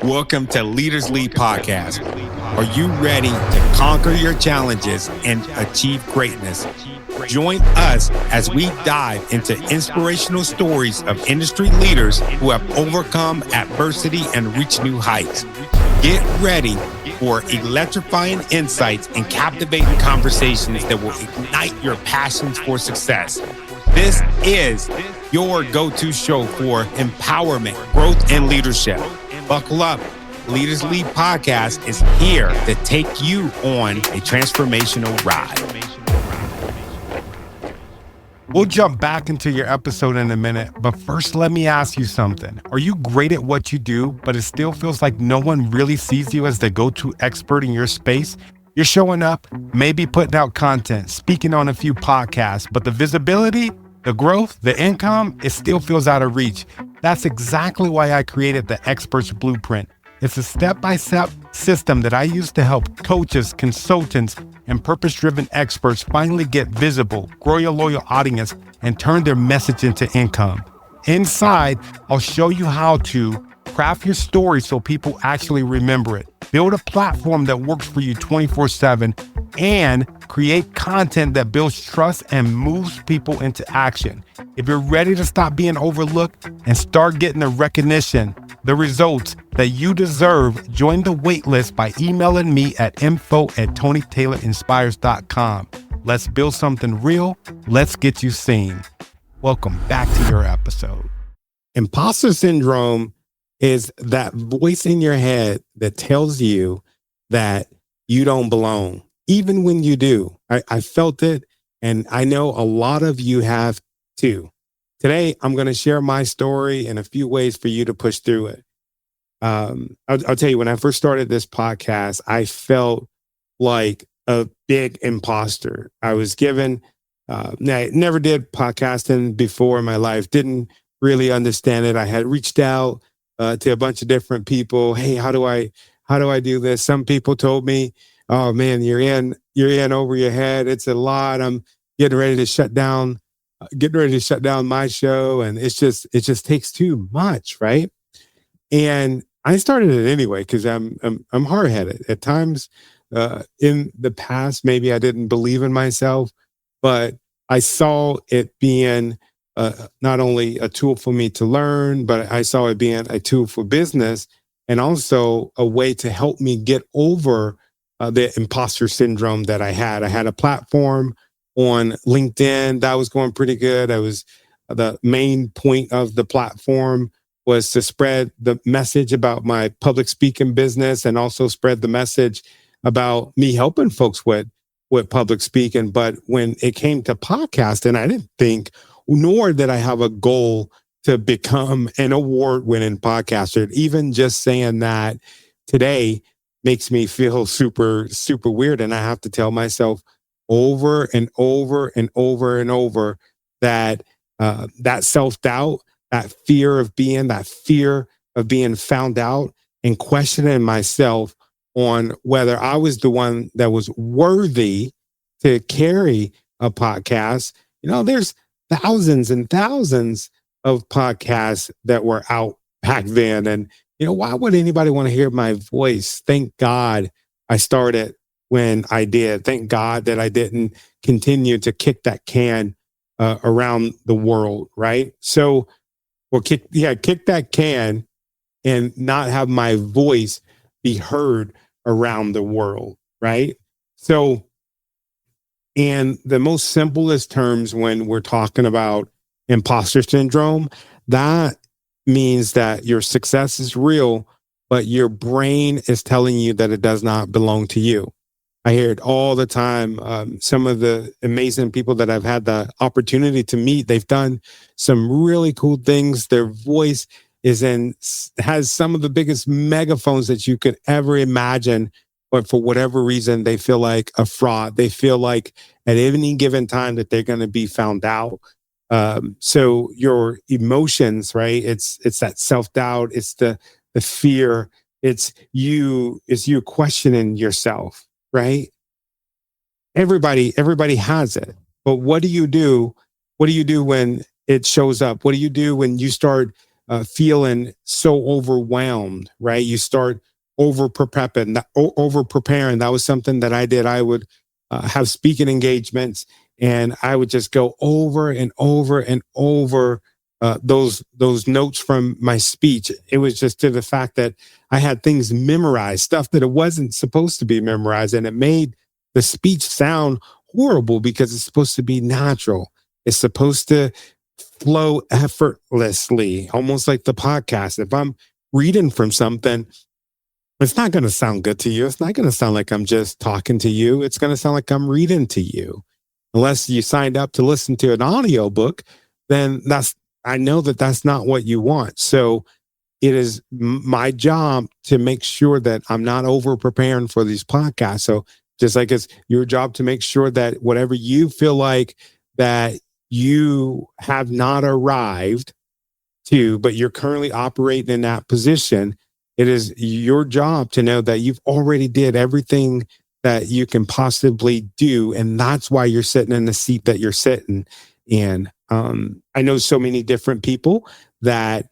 Welcome to Leaders Lead Podcast. Are you ready to conquer your challenges and achieve greatness? Join us as we dive into inspirational stories of industry leaders who have overcome adversity and reached new heights. Get ready for electrifying insights and captivating conversations that will ignite your passions for success. This is your go-to show for empowerment, growth, and leadership. Buckle up. Leaders Lead Podcast is here to take you on a transformational ride. We'll jump back into your episode in a minute, but first let me ask you something. Are you great at what you do, but it still feels like no one really sees you as the go-to expert in your space? You're showing up, maybe putting out content, speaking on a few podcasts, but the visibility, the growth, the income, it still feels out of reach. That's exactly why I created the Experts Blueprint. It's a step-by-step system that I use to help coaches, consultants, and purpose-driven experts finally get visible, grow your loyal audience, and turn their message into income. Inside, I'll show you how to craft your story so people actually remember it, build a platform that works for you 24/7, and create content that builds trust and moves people into action. If you're ready to stop being overlooked and start getting the recognition, the results that you deserve, join the waitlist by emailing me at info@tonytaylorinspires.com. Let's build something real. Let's get you seen. Welcome back to your episode. Imposter syndrome is that voice in your head that tells you that you don't belong, even when you do. I felt it, and I know a lot of you have too. Today, I'm going to share my story and a few ways for you to push through it. I'll tell you, when I first started this podcast, I felt like a big imposter. I was given, I never did podcasting before in my life, didn't really understand it. I had reached out to a bunch of different people. Hey, how do I do this? Some people told me, oh man, you're in over your head. It's a lot. I'm getting ready to shut down my show. And it just takes too much. Right. And I started it anyway, because I'm hard-headed at times. In the past, maybe I didn't believe in myself, but I saw it being not only a tool for me to learn, but I saw it being a tool for business, and also a way to help me get over the imposter syndrome that I had. I had a platform on LinkedIn that was going pretty good. The main point of the platform was to spread the message about my public speaking business, and also spread the message about me helping folks with public speaking. But when it came to podcasting, I didn't think, nor did I have a goal to become an award-winning podcaster. Even just saying that today makes me feel super, super weird. And I have to tell myself over and over and over and over that that self-doubt, that fear of being found out, and questioning myself on whether I was the one that was worthy to carry a podcast. There's thousands and thousands of podcasts that were out back then. And, why would anybody want to hear my voice? Thank God I started when I did. Thank God that I didn't continue to kick that can around the world. Right. So, kick that can and not have my voice be heard around the world. Right. So, in the most simplest terms, when we're talking about imposter syndrome, that means that your success is real, but your brain is telling you that it does not belong to you. I hear it all the time. Some of the amazing people that I've had the opportunity to meet, they've done some really cool things. Their voice has some of the biggest megaphones that you could ever imagine. But for whatever reason, they feel like a fraud. They feel like at any given time that they're going to be found out. So your emotions, right? It's that self-doubt. It's the fear. It's you questioning yourself, right? Everybody has it. But what do you do? What do you do when it shows up? What do you do when you start feeling so overwhelmed, right? You start over preparing. That was something that I did. I would have speaking engagements, and I would just go over and over and over those notes from my speech. It was just to the fact that I had things memorized, stuff that it wasn't supposed to be memorized, and it made the speech sound horrible because it's supposed to be natural. It's supposed to flow effortlessly, almost like the podcast. If I'm reading from something, it's not going to sound good to you. It's not going to sound like I'm just talking to you. It's going to sound like I'm reading to you. Unless you signed up to listen to an audio book, then I know that that's not what you want. So it is my job to make sure that I'm not over preparing for these podcasts. So just like it's your job to make sure that whatever you feel like that you have not arrived to, but you're currently operating in that position, it is your job to know that you've already did everything that you can possibly do. And that's why you're sitting in the seat that you're sitting in. I know so many different people that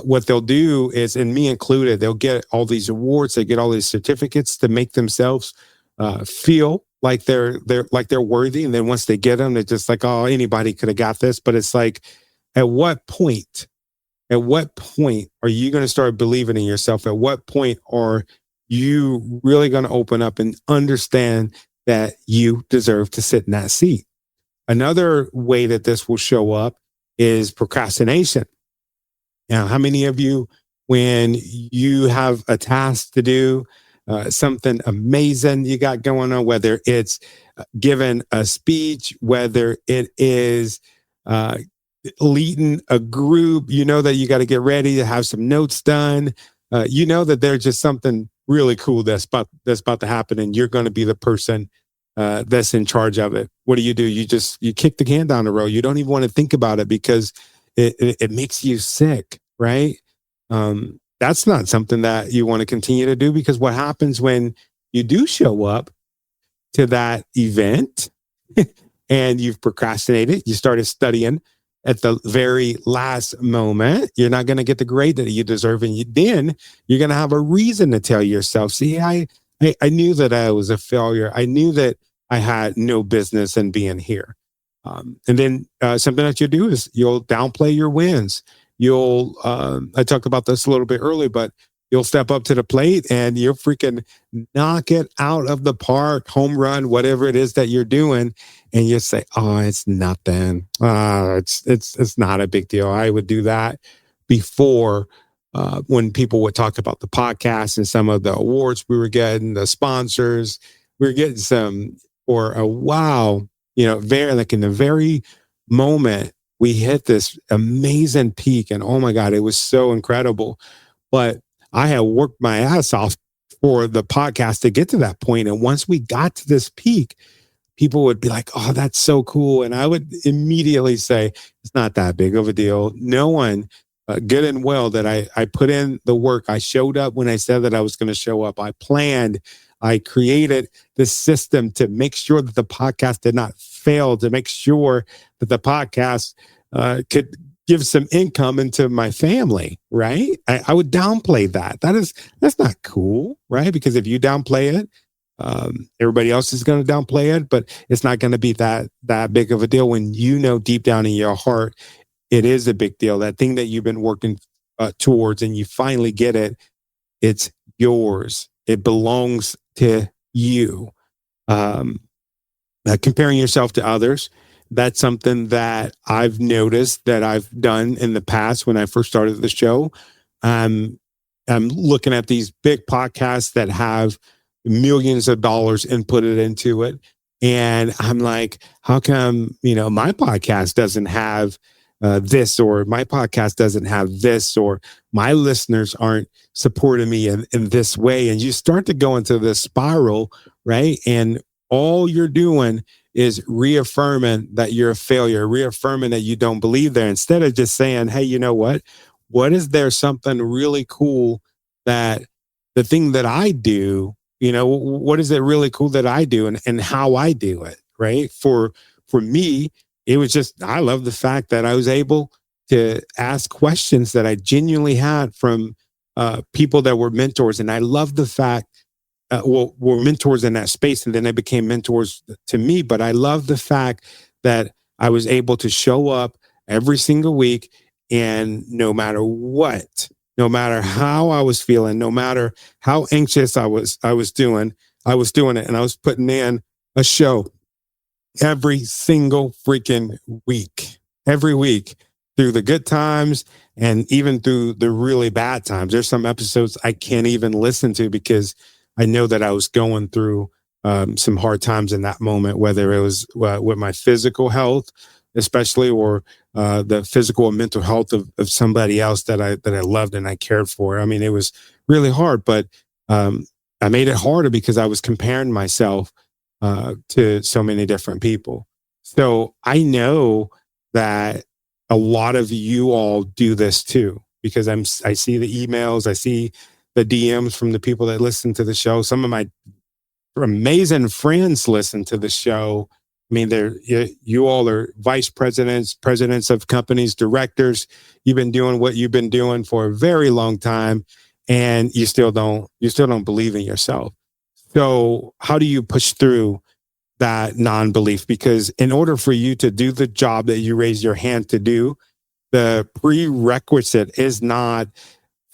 what they'll do is, and me included, they'll get all these awards, they get all these certificates to make themselves feel like they're worthy. And then once they get them, they're just like, oh, anybody could have got this. But it's like, at what point are you going to start believing in yourself? At what point are you really going to open up and understand that you deserve to sit in that seat? Another way that this will show up is procrastination. Now, how many of you, when you have a task to do, something amazing you got going on, whether it's giving a speech, whether it is leading a group, you know that you got to get ready to have some notes done. You know that there's just something really cool that's about to happen, and you're going to be the person that's in charge of it. What do? You kick the can down the road. You don't even want to think about it because it makes you sick, right? That's not something that you want to continue to do, because what happens when you do show up to that event and you've procrastinated, you started studying at the very last moment, you're not going to get the grade that you deserve. And then you're going to have a reason to tell yourself, see, I knew that I was a failure. I knew that I had no business in being here. And then something that you do is you'll downplay your wins. I talked about this a little bit earlier, but you'll step up to the plate and you'll freaking knock it out of the park, home run, whatever it is that you're doing. And you say, oh, it's nothing. It's not a big deal. I would do that before when people would talk about the podcast and some of the awards we were getting, the sponsors, we were getting some, or a wow, very like in the very moment we hit this amazing peak, and oh my God, it was so incredible. But I had worked my ass off for the podcast to get to that point. And once we got to this peak, people would be like, oh, that's so cool. And I would immediately say, it's not that big of a deal. No one, good and well, that I put in the work. I showed up when I said that I was going to show up. I planned, I created this system to make sure that the podcast did not fail, to make sure that the podcast could give some income into my family, right? I would downplay that. That's not cool, right? Because if you downplay it, everybody else is going to downplay it, but it's not going to be that big of a deal when you know deep down in your heart it is a big deal. That thing that you've been working towards, and you finally get it, it's yours. It belongs to you. Comparing yourself to others, that's something that I've noticed that I've done in the past when I first started the show. I'm looking at these big podcasts that have millions of dollars inputted into it. And I'm like, how come, my podcast doesn't have this, or my podcast doesn't have this, or my listeners aren't supporting me in this way. And you start to go into this spiral, right? And all you're doing is reaffirming that you're a failure, reaffirming that you don't believe there, instead of just saying, hey, you know what? What is there something really cool that the thing that I do, what is it really cool that I do, and how I do it, right? For me, it was just, I love the fact that I was able to ask questions that I genuinely had from people that were mentors. And I love the fact, were mentors in that space, and then they became mentors to me. But I love the fact that I was able to show up every single week, and no matter what, no matter how I was feeling, no matter how anxious I was doing it, and I was putting in a show every single freaking week, every week, through the good times and even through the really bad times. There's some episodes I can't even listen to because I know that I was going through some hard times in that moment, whether it was with my physical health, especially, or the physical and mental health of somebody else that I loved and I cared for. I mean, it was really hard, but I made it harder because I was comparing myself to so many different people. So I know that a lot of you all do this too, because I see the emails, I see the DMs from the people that listen to the show. Some of my amazing friends listen to the show. I mean, you all are vice presidents, presidents of companies, directors. You've been doing what you've been doing for a very long time, and you still don't believe in yourself. So how do you push through that non-belief? Because in order for you to do the job that you raise your hand to do, the prerequisite is not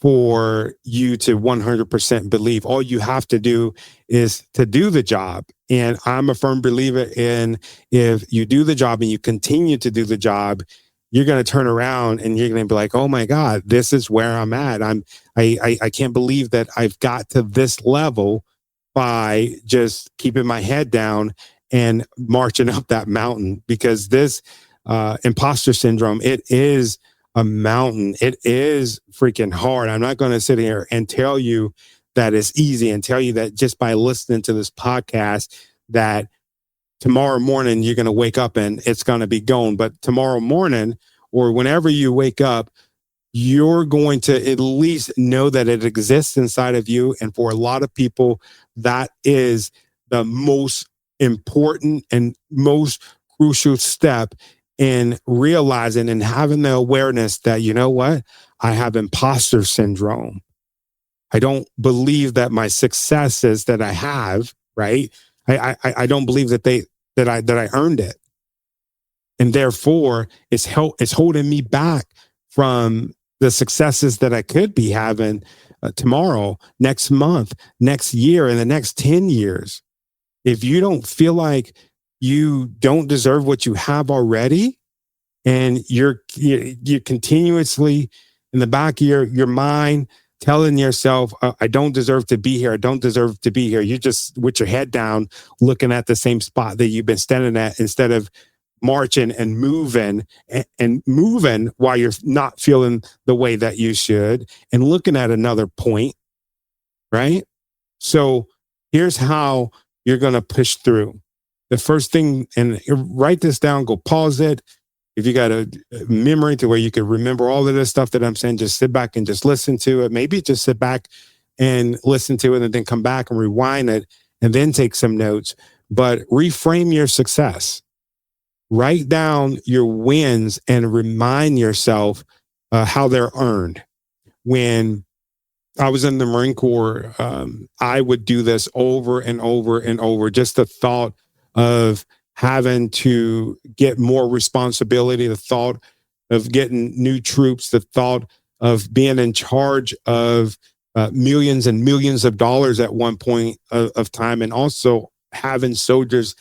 for you to 100% believe. All you have to do is to do the job. And I'm a firm believer in, if you do the job and you continue to do the job, you're going to turn around and you're going to be like, oh my God, this is where I'm at. I can't believe that I've got to this level by just keeping my head down and marching up that mountain. Because this imposter syndrome, it is a mountain. It is freaking hard. I'm not going to sit here and tell you that it's easy and tell you that just by listening to this podcast that tomorrow morning you're going to wake up and it's going to be gone. But tomorrow morning, or whenever you wake up, you're going to at least know that it exists inside of you. And for a lot of people, that is the most important and most crucial step in realizing and having the awareness that, you know what, I have imposter syndrome. I don't believe that my successes that I have, right? I don't believe that I earned it. And therefore it's holding me back from the successes that I could be having tomorrow, next month, next year, and the next 10 years. If you don't feel like you don't deserve what you have already, and you're continuously in the back of your mind telling yourself, I don't deserve to be here. I don't deserve to be here. You're just with your head down, looking at the same spot that you've been standing at, instead of marching and moving while you're not feeling the way that you should, and looking at another point, right? So here's how you're going to push through. The first thing, and write this down, go pause it. If you got a memory to where you can remember all of this stuff that I'm saying, just sit back and just listen to it. Maybe just sit back and listen to it and then come back and rewind it and then take some notes. But reframe your success. Write down your wins and remind yourself how they're earned. When I was in the Marine Corps, I would do this over and over and over. Just the thought of having to get more responsibility, the thought of getting new troops, the thought of being in charge of millions and millions of dollars at one point of time, and also having soldiers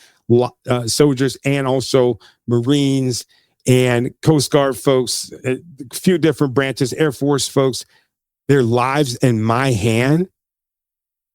and also Marines and Coast Guard folks, a few different branches, Air Force folks, their lives in my hand.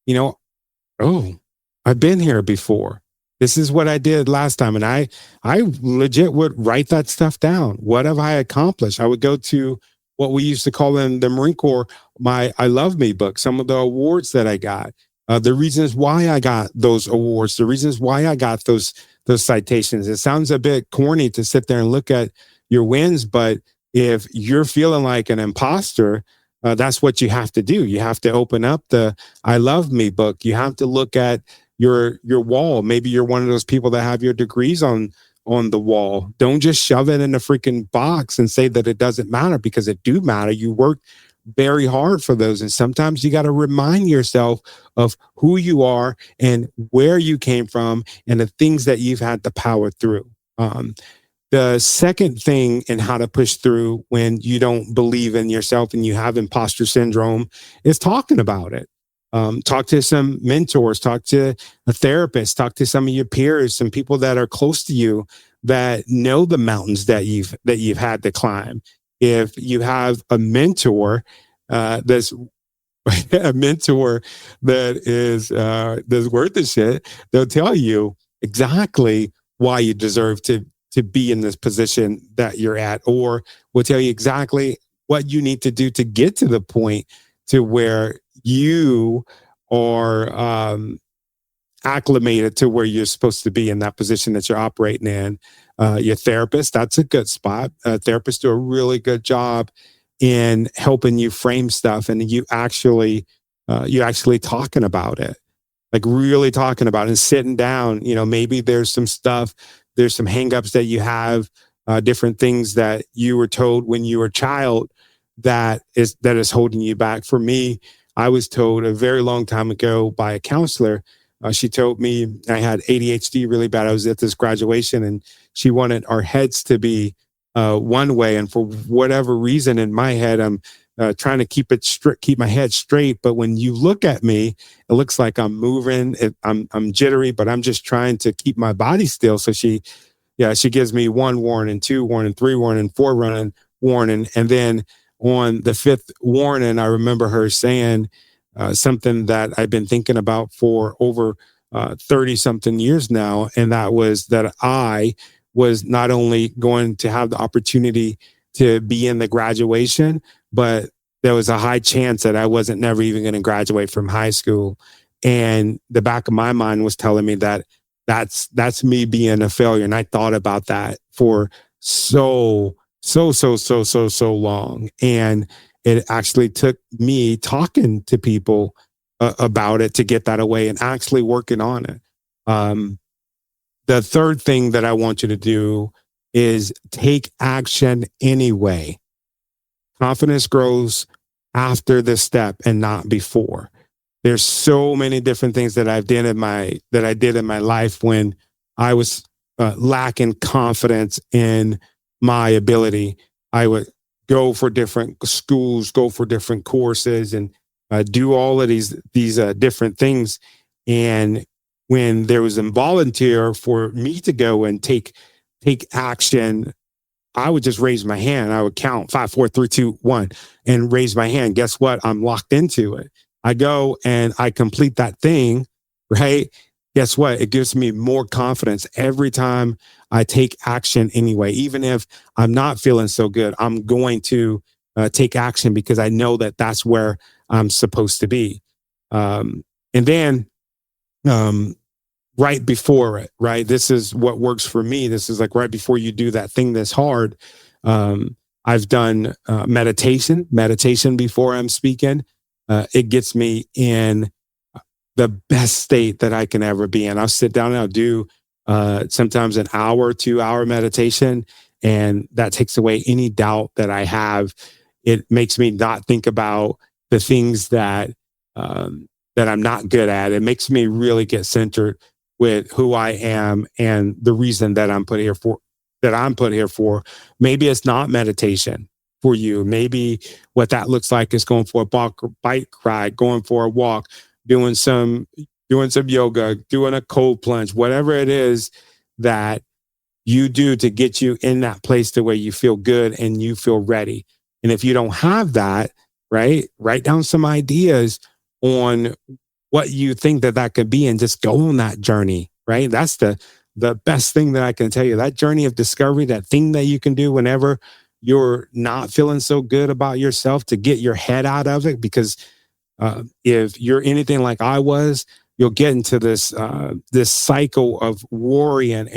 I've been here before. This is what I did last time. And I legit would write that stuff down. What have I accomplished? I would go to what we used to call in the Marine Corps, my I Love Me book, some of the awards that I got, the reasons why I got those awards, the reasons why I got those citations. It sounds a bit corny to sit there and look at your wins, but if you're feeling like an imposter, that's what you have to do. You have to open up the I Love Me book. You have to look at your wall. Maybe you're one of those people that have your degrees on on the wall. Don't just shove it in a freaking box and say that it doesn't matter, because it do matter. You work very hard for those. And sometimes you got to remind yourself of who you are and where you came from and the things that you've had to power through. The second thing in how to push through when you don't believe in yourself and you have imposter syndrome is talking about it. Talk to some mentors, talk to a therapist, talk to some of your peers, some people that are close to you that know the mountains that you've had to climb. If you have a mentor, that's a mentor that's worth the shit, they'll tell you exactly why you deserve to be in this position that you're at, or will tell you exactly what you need to do to get to the point to where you are acclimated to where you're supposed to be in that position that you're operating in. Your therapist, that's a good spot. Therapists do a really good job in helping you frame stuff, and you actually talking about it, like really talking about it and sitting down. Maybe there's some stuff, there's some hangups that you have, different things that you were told when you were a child that is holding you back. For me, I was told a very long time ago by a counselor. She told me I had ADHD really bad. I was at this graduation, and she wanted our heads to be one way. And for whatever reason, in my head, I'm trying to keep my head straight. But when you look at me, it looks like I'm moving. I'm jittery, but I'm just trying to keep my body still. So she gives me 1 warning, 2 warning, 3 warning, 4 warning, and then on the 5th warning, I remember her saying something that I've been thinking about for over 30 something years now. And that was that I was not only going to have the opportunity to be in the graduation, but there was a high chance that I wasn't never even going to graduate from high school. And the back of my mind was telling me that that's me being a failure. And I thought about that for so long. And it actually took me talking to people about it to get that away and actually working on it. The third thing that I want you to do is take action anyway. Confidence grows after the step and not before. There's so many different things that I did in my life when I was lacking confidence in my ability. I would go for different schools, go for different courses, and do all of these different things. And when there was a volunteer for me to go and take action, I would just raise my hand. I would count 5, 4, 3, 2, 1 and raise my hand. Guess what? I'm locked into it. I go and I complete that thing, right? Guess what? It gives me more confidence every time I take action anyway. Even if I'm not feeling so good, I'm going to take action because I know that that's where I'm supposed to be. And then right before it, right? This is what works for me. This is like right before you do that thing that's hard. I've done meditation before I'm speaking. It gets me in the best state that I can ever be in. I'll sit down and I'll do sometimes an hour, 2-hour meditation, and that takes away any doubt that I have. It makes me not think about the things that I'm not good at. It makes me really get centered with who I am and the reason that I'm put here for. Maybe it's not meditation for you. Maybe what that looks like is going for a bike ride, going for a walk, doing some yoga, doing a cold plunge, whatever it is that you do to get you in that place to where you feel good and you feel ready. And if you don't have that, right, write down some ideas on what you think that could be and just go on that journey, right? That's the best thing that I can tell you. That journey of discovery, that thing that you can do whenever you're not feeling so good about yourself, to get your head out of it. Because if you're anything like I was, you'll get into this cycle of worrying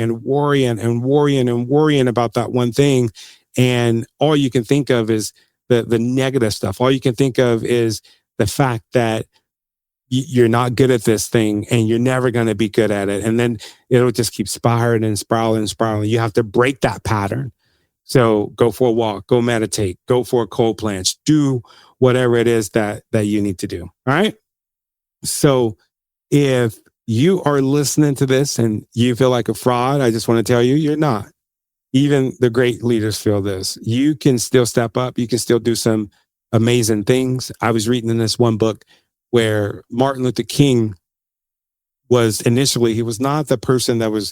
about that one thing. And all you can think of is the negative stuff. All you can think of is the fact that you're not good at this thing and you're never going to be good at it. And then it'll just keep spiraling and spiraling and spiraling. You have to break that pattern. So go for a walk, go meditate, go for a cold plunge, do whatever it is that you need to do. All right. So if you are listening to this and you feel like a fraud, I just want to tell you, you're not. Even the great leaders feel this. You can still step up. You can still do some amazing things. I was reading in this one book where Martin Luther King was initially, he was not the person that was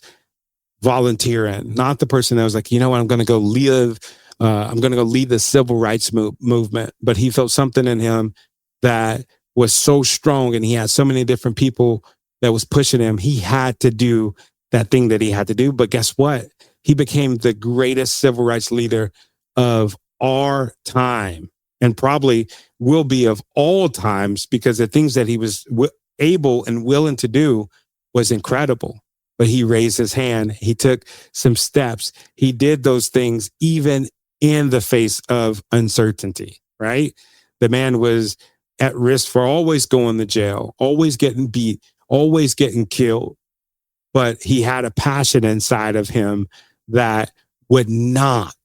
volunteering, not the person that was like, you know what, I'm going to go live. I'm going to go lead the civil rights movement. But he felt something in him that was so strong, and he had so many different people that was pushing him. He had to do that thing that he had to do. But guess what? He became the greatest civil rights leader of our time, and probably will be of all times, because the things that he was able and willing to do was incredible. But he raised his hand. He took some steps. He did those things even in the face of uncertainty, right? The man was at risk for always going to jail, always getting beat, always getting killed. But he had a passion inside of him that would not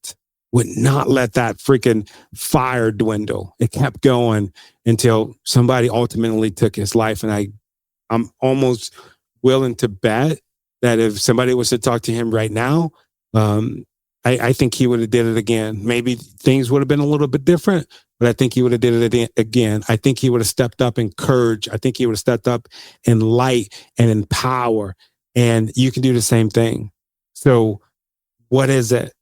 let that freaking fire dwindle. It kept going until somebody ultimately took his life. And I'm almost willing to bet that if somebody was to talk to him right now, I think he would have did it again. Maybe things would have been a little bit different, but I think he would have did it again. I think he would have stepped up in courage. I think he would have stepped up in light and in power. And you can do the same thing. So what is it?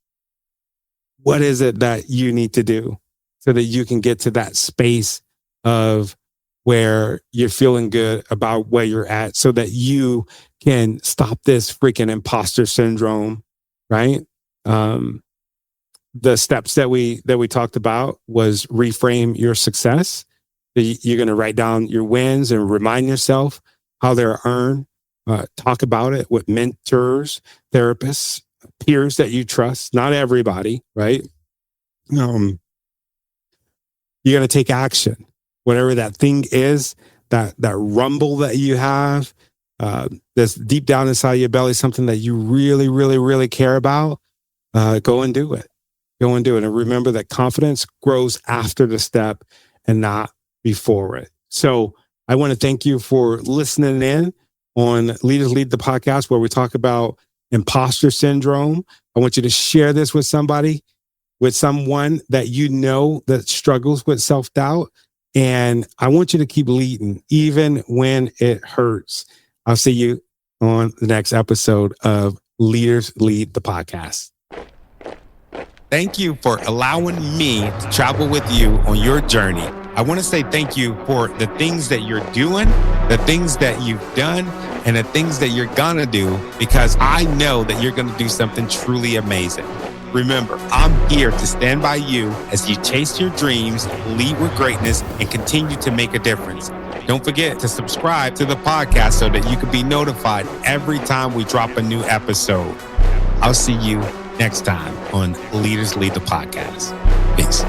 What is it that you need to do so that you can get to that space of where you're feeling good about where you're at, so that you can stop this freaking imposter syndrome, right? The steps that we talked about was reframe your success. You're going to write down your wins and remind yourself how they're earned. Talk about it with mentors, therapists, peers that you trust. Not everybody, right? You're going to take action. Whatever that thing is, that rumble that you have, that's deep down inside your belly, something that you really, really, really care about, go and do it. Go and do it. And remember that confidence grows after the step and not before it. So I want to thank you for listening in on Leaders Lead the podcast, where we talk about imposter syndrome. I want you to share this with somebody, with someone that you know that struggles with self-doubt. And I want you to keep leading, even when it hurts. I'll see you on the next episode of Leaders Lead the podcast. Thank you for allowing me to travel with you on your journey. I want to say thank you for the things that you're doing, the things that you've done, and the things that you're going to do, because I know that you're going to do something truly amazing. Remember, I'm here to stand by you as you chase your dreams, lead with greatness, and continue to make a difference. Don't forget to subscribe to the podcast so that you can be notified every time we drop a new episode. I'll see you next time on Leaders Lead the Podcast. Peace.